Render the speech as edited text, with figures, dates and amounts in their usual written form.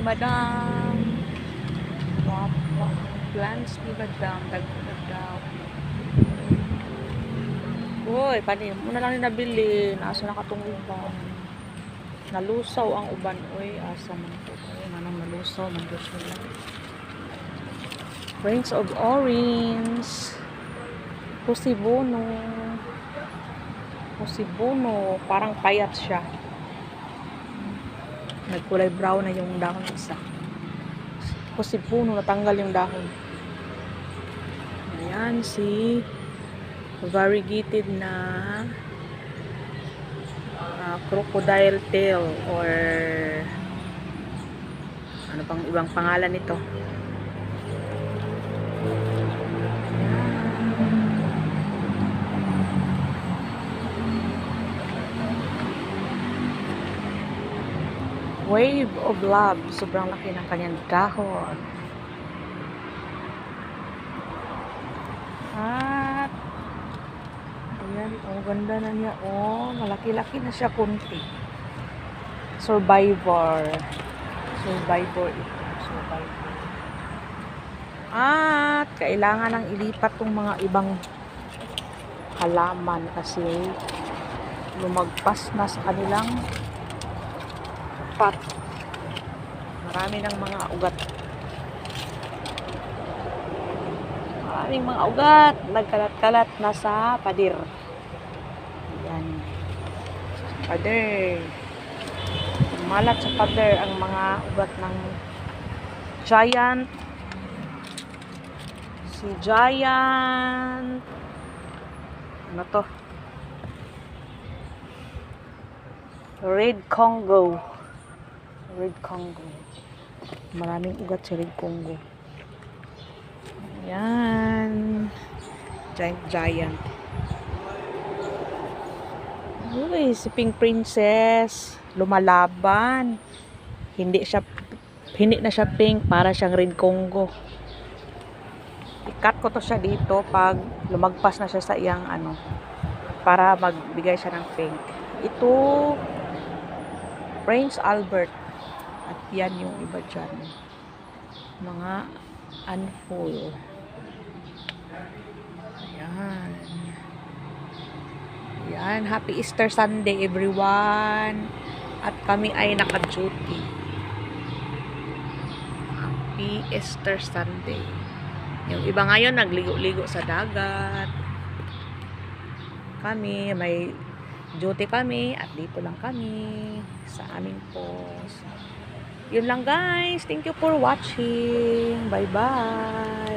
madam. Wapa. Plans ni madam. Dagdag daw. Uy, panin mo na lang ni nabili. Nasa nakatong uban. Nalusaw ang uban. Uy, asa man po. Uy, manang nalusaw. Mandos nila. Rings of orange. Pusibono. Pusibono. Parang payat siya. Nagkulay brown na yung dahon isa. Pusibono. Natanggal yung dahon. Ayan si variegated na crocodile tail or ano pang ibang pangalan nito. Wave of love. Sobrang laki ng kanyang dahon. At ayan, ang ganda na niya. Oh, malaki-laki na siya kunti. Survivor ito. Survivor. At kailangan nang ilipat tong mga ibang halaman kasi lumagpas na sa kanilang pot. Marami ng mga ugat. Maraming mga ugat. Nagkalat-kalat na sa pader. Ayan. Pader. Malat sa pader ang mga ugat ng giant. Si giant. Ano to? Red Congo. Red Congo. Maraming ugat si Red Congo. Ayan. Giant. Uy, si Pink Princess. Lumalaban. Hindi na siya pink. Para siyang Red Congo. I-cut ko to siya dito pag lumagpas na siya sa iyang ano. Para magbigay siya ng pink. Ito Prince Albert. At yan yung iba dyan. Mga unfull. Ayan. Ayan. Happy Easter Sunday everyone. At kami ay naka-duty. Happy Easter Sunday. Yung iba ngayon nagligo-ligo sa dagat. Kami may duty kami at dito lang kami sa aming post. Yun lang guys. Thank you for watching. Bye bye.